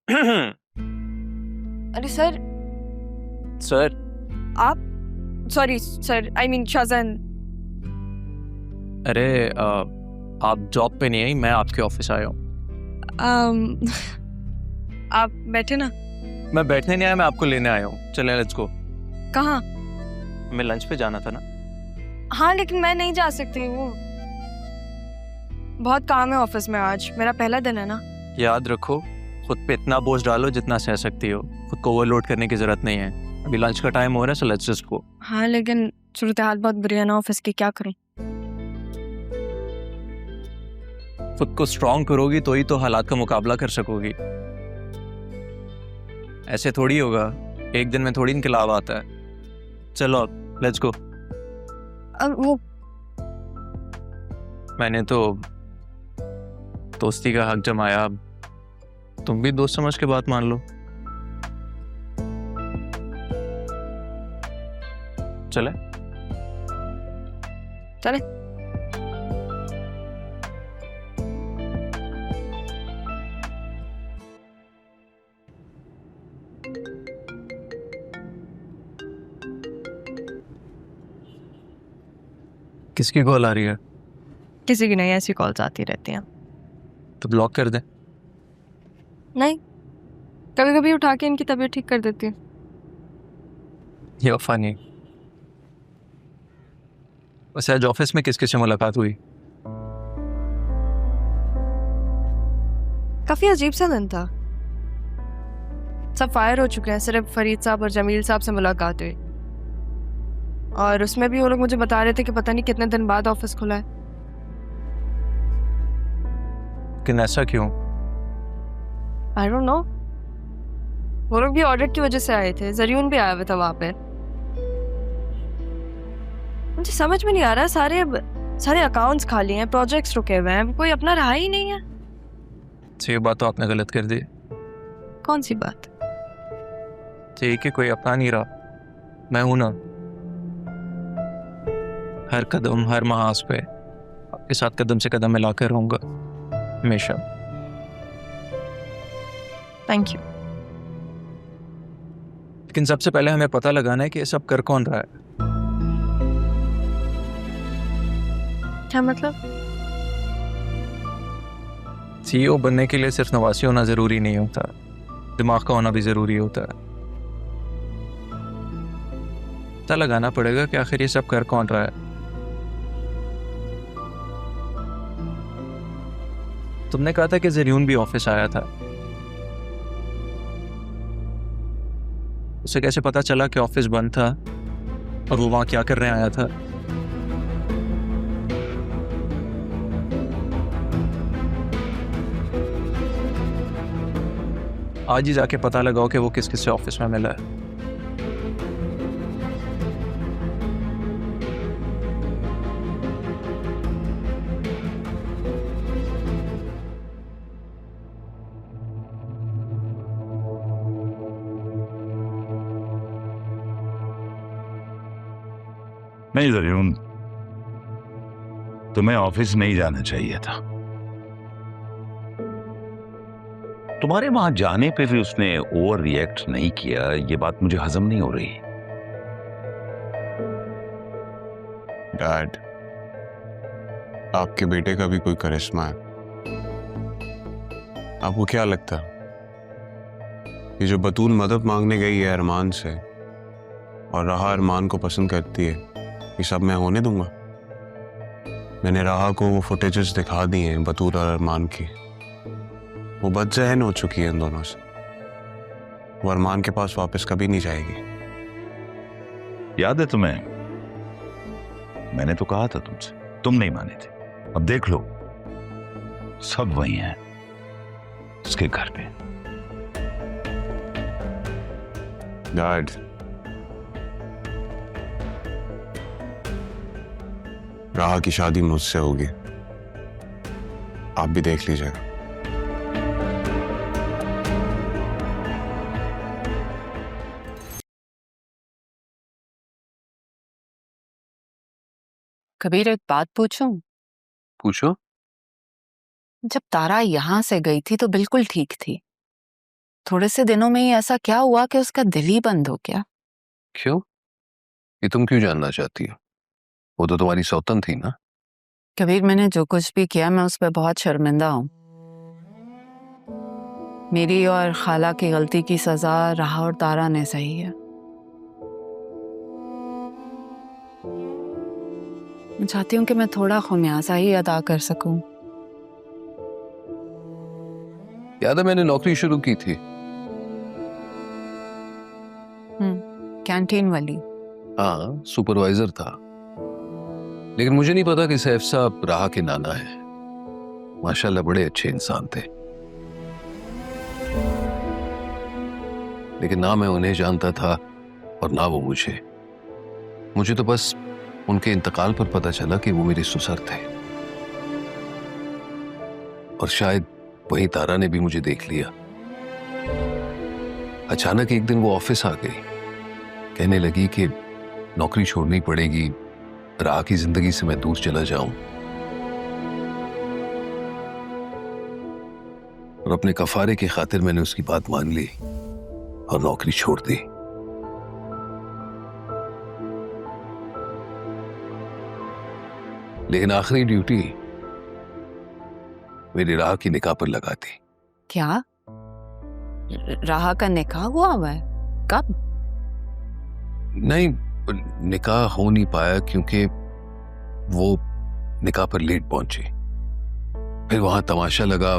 अरे sir, sir, आप sorry sir, I mean Shah Jahan. अरे आप जॉब पे नहीं आई, मैं आपके ऑफिस आया हूँ। आप बैठे ना। मैं बैठने नहीं आया, मैं आपको लेने आया हूँ। चलें, लेट्स गो। कहाँ? मैं लंच पे जाना था ना। हाँ लेकिन मैं नहीं जा सकती, वो बहुत काम है ऑफिस में, आज मेरा पहला दिन है ना। याद रखो, खुद पे इतना बोझ डालो जितना सह सकती हो। खुद को ओवरलोड करने की जरूरत नहीं है। अभी लंच का टाइम हो रहा है, सो लेट्स जस्ट गो। हाँ लेकिन सूरत हाल बहुत बुरी है ना ऑफिस की, क्या करूँ? खुद को स्ट्रांग करोगी तो ही तो हालात का मुकाबला कर सकोगी। ऐसे थोड़ी होगा, एक दिन में थोड़ी इनकलाब आता है। चलो लेट्स गो। अब वो मैंने तो दोस्ती का हक जमाया, अब तुम भी दोस्त समझ के बात मान लो। चले? चले। किसकी कॉल आ रही है? किसी की नहीं, ऐसी कॉल्स आती रहती हैं। तो ब्लॉक कर दे। नहीं, कभी कभी उठा के इनकी तबीयत ठीक कर देती हूँ। ये फनी। वैसे आज ऑफिस में किस किस से मुलाकात हुई? काफी अजीब सा दिन था। सब फायर हो चुके हैं, सिर्फ फरीद साहब और जमील साहब से मुलाकात हुई। और उसमें भी वो लोग मुझे बता रहे थे कि पता नहीं कितने दिन बाद ऑफिस खुला है। लेकिन ऐसा क्यों? I don't know. वो लोग भी ऑडिट की वजह से आए थे, जरियून भी आया हुआ था वहां पे। मुझे समझ में नहीं आ रहा, सारे अकाउंट्स खाली हैं, प्रोजेक्ट्स रुके हुए हैं, कोई अपना रहा ही नहीं है। ये बात तो आपने गलत कर दी। कौन सी बात? ठीक है, कोई अपना नहीं रहा, मैं हूं ना। हर कदम हर महाज पे आपके साथ कदम से कदम मिलाकर रहूंगा हमेशा। Thank you. लेकिन सबसे पहले हमें पता लगाना है कि ये सब कर कौन रहा है। क्या मतलब? सीईओ बनने के लिए सिर्फ नवासी होना जरूरी नहीं होता, दिमाग का होना भी जरूरी होता है। पता लगाना पड़ेगा कि आखिर ये सब कर कौन रहा है। तुमने कहा था कि जरियून भी ऑफिस आया था, उसे कैसे पता चला कि ऑफिस बंद था और वो वहां क्या करने आया था? आज ही जाके पता लगाओ कि वो किस किस से ऑफिस में मिला है। नहीं जरूर, तुम्हें ऑफिस नहीं जाना चाहिए था। तुम्हारे वहां जाने पे भी उसने ओवर रिएक्ट नहीं किया, ये बात मुझे हजम नहीं हो रही। डैड, आपके बेटे का भी कोई करिश्मा है। आपको क्या लगता है ये जो बतूल मदद मांगने गई है अरमान से और रहा अरमान को पसंद करती है, ये सब मैं होने दूंगा? मैंने राहा को वो फुटेजेस दिखा दी हैं बतूल और अरमान की। वो बदज़हन हो चुकी है इन दोनों से। वो अरमान के पास वापस कभी नहीं जाएगी। याद है तुम्हें, मैंने तो कहा था तुमसे, तुम नहीं माने थे। अब देख लो, सब वही हैं, उसके घर पे। डैड, राहा की शादी मुझसे होगी, आप भी देख लीजिएगा। कबीर, एक बात पूछूं? पूछो। जब तारा यहाँ से गई थी तो बिल्कुल ठीक थी, थोड़े से दिनों में ही ऐसा क्या हुआ कि उसका दिल ही बंद हो गया? क्यों? ये तुम क्यों जानना चाहती हो? वो तो तुम्हारी सौतन थी ना। कबीर, मैंने जो कुछ भी किया मैं उस पर बहुत शर्मिंदा हूँ। मेरी और खाला की गलती की सजा राह और तारा ने सही है। मैं चाहती हूँ कि मैं थोड़ा खुमियाजा ही अदा कर सकूं। याद है मैंने नौकरी शुरू की थी। कैंटीन वाली। हाँ, सुपरवाइजर था। लेकिन मुझे नहीं पता कि सैफ साहब राह के नाना है। माशाल्लाह बड़े अच्छे इंसान थे। लेकिन ना मैं उन्हें जानता था और ना वो मुझे। मुझे तो बस उनके इंतकाल पर पता चला कि वो मेरे ससुर थे। और शायद वही तारा ने भी मुझे देख लिया। अचानक एक दिन वो ऑफिस आ गई, कहने लगी कि नौकरी छोड़नी पड़ेगी, राह की जिंदगी से मैं दूर चला जाऊं। और अपने कफारे की खातिर मैंने उसकी बात मान ली और नौकरी छोड़ दी। लेकिन आखिरी ड्यूटी मेरी राह की निकाह पर लगा दी। क्या? राह का निकाह हुआ है? कब? नहीं, निकाह हो नहीं पाया क्योंकि वो निकाह पर लेट पहुंची। फिर वहां तमाशा लगा,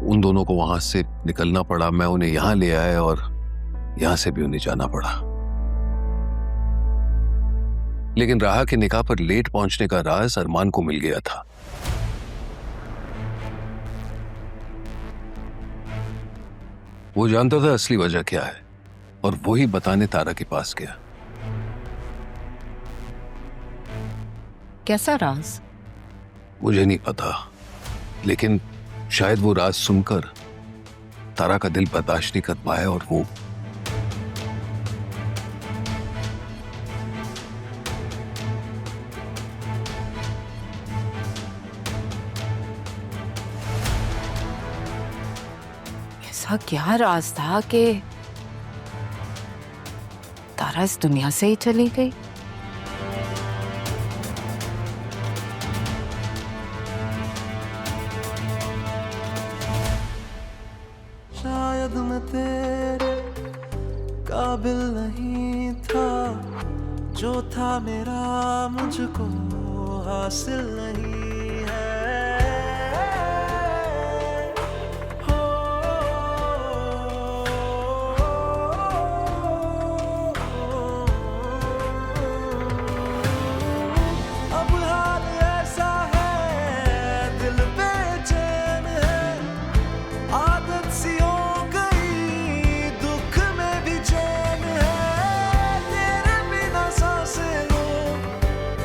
उन दोनों को वहां से निकलना पड़ा। मैं उन्हें यहां ले आया और यहां से भी उन्हें जाना पड़ा। लेकिन राह के निकाह पर लेट पहुंचने का राज अरमान को मिल गया था। वो जानता था असली वजह क्या है और वो ही बताने तारा के पास गया। कैसा राज? मुझे नहीं पता, लेकिन शायद वो राज सुनकर तारा का दिल बर्दाश्त नहीं कर पाया और वो ऐसा क्या राज था कि तारा इस दुनिया से ही चली गई? शायद मैं तेरे काबिल नहीं था, जो था मेरा मुझको हासिल नहीं है। हो अब हाल ऐसा है, दिल बेचैन है, आदत सी हो गई, दुख में भी चैन है। तेरे बिना सांसें लो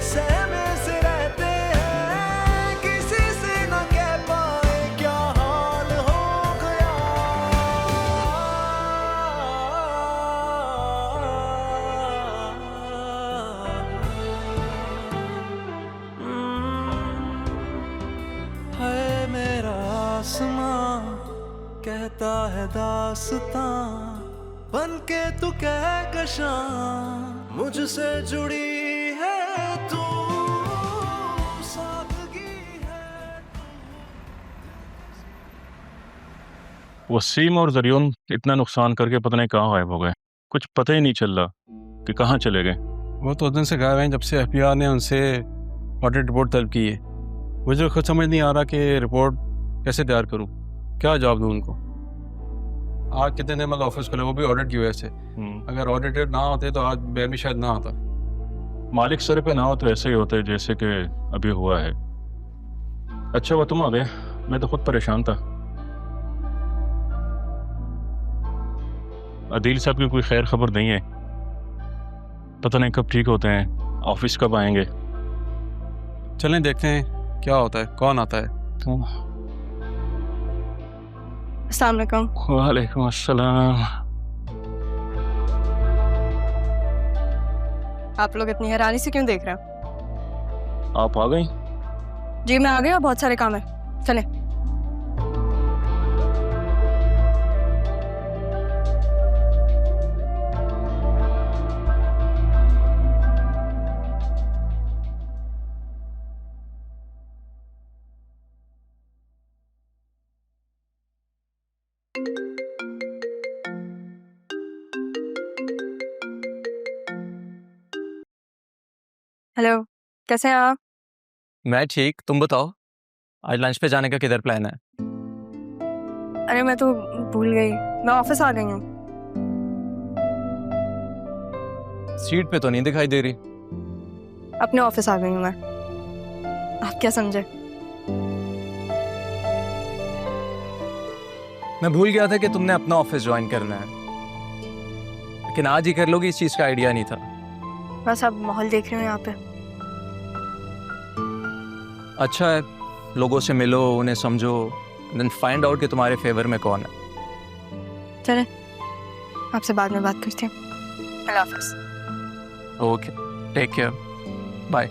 सहमे से रहते हैं, किसी से न कह पाए क्या हाल हो गया। है मेरा आसमां कहता है दास्तां, बन के तू कहकशां मुझसे जुड़ी है तू, सादगी है। वसीम और जरियन इतना नुकसान करके पता नहीं कहाँ गायब हो गए। कुछ पता ही नहीं चल रहा कि कहाँ चले गए। वो तो उस दिन से गायब हैं जब से FBI ने उनसे ऑडिट रिपोर्ट तलब की है। मुझे खुद समझ नहीं आ रहा कि रिपोर्ट कैसे तैयार करूं, क्या जवाब दूं उनको। आज कितने दिन मतलब ऑफिस खुले, वो भी ऑडिट की वजह से। अगर ऑडिटेड ना होते तो आज बैन भी शायद ना आता। मालिक सर पे ना हो तो ऐसे ही होते जैसे कि अभी हुआ है। अच्छा वो तुम आ गए, मैं तो खुद परेशान था। अदील साहब की कोई खैर खबर नहीं है, पता नहीं कब ठीक होते हैं, ऑफिस कब आएंगे। चलें देखते हैं क्या होता है, कौन आता है। अस्सलाम वालेकुम। वालेकुम अस्सलाम। आप लोग इतनी हैरानी से क्यों देख रहे हो? आप आ गई? जी मैं आ गई और बहुत सारे काम है, चले। हेलो, कैसे हैं आप? मैं ठीक, तुम बताओ आज लंच पे जाने का किधर प्लान है? अरे मैं तो भूल गई, मैं ऑफिस आ गई हूँ। सीट पे तो नहीं दिखाई दे रही। अपने ऑफिस आ गई हूँ मैं। आप क्या समझे? मैं भूल गया था कि तुमने अपना ऑफिस ज्वाइन करना है, लेकिन आज ही कर लोगी इस चीज का आइडिया नहीं था। बस अब माहौल देख रही हूँ यहाँ पे। अच्छा है, लोगों से मिलो, उन्हें समझो, देन फाइंड आउट कि तुम्हारे फेवर में कौन है। चले, आपसे बाद में बात करती हूँ। अल्लाह हाफिज। Okay, take care, bye.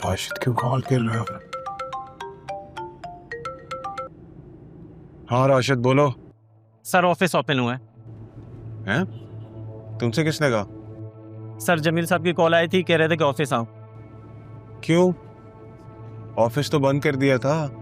Rashid क्यों कॉल कर रहे हो? हाँ राशिद बोलो। सर ऑफिस ओपन हुआ है। हैं? तुमसे किसने कहा? सर जमील साहब की कॉल आई थी, कह रहे थे कि ऑफिस आओ। क्यों? ऑफिस तो बंद कर दिया था।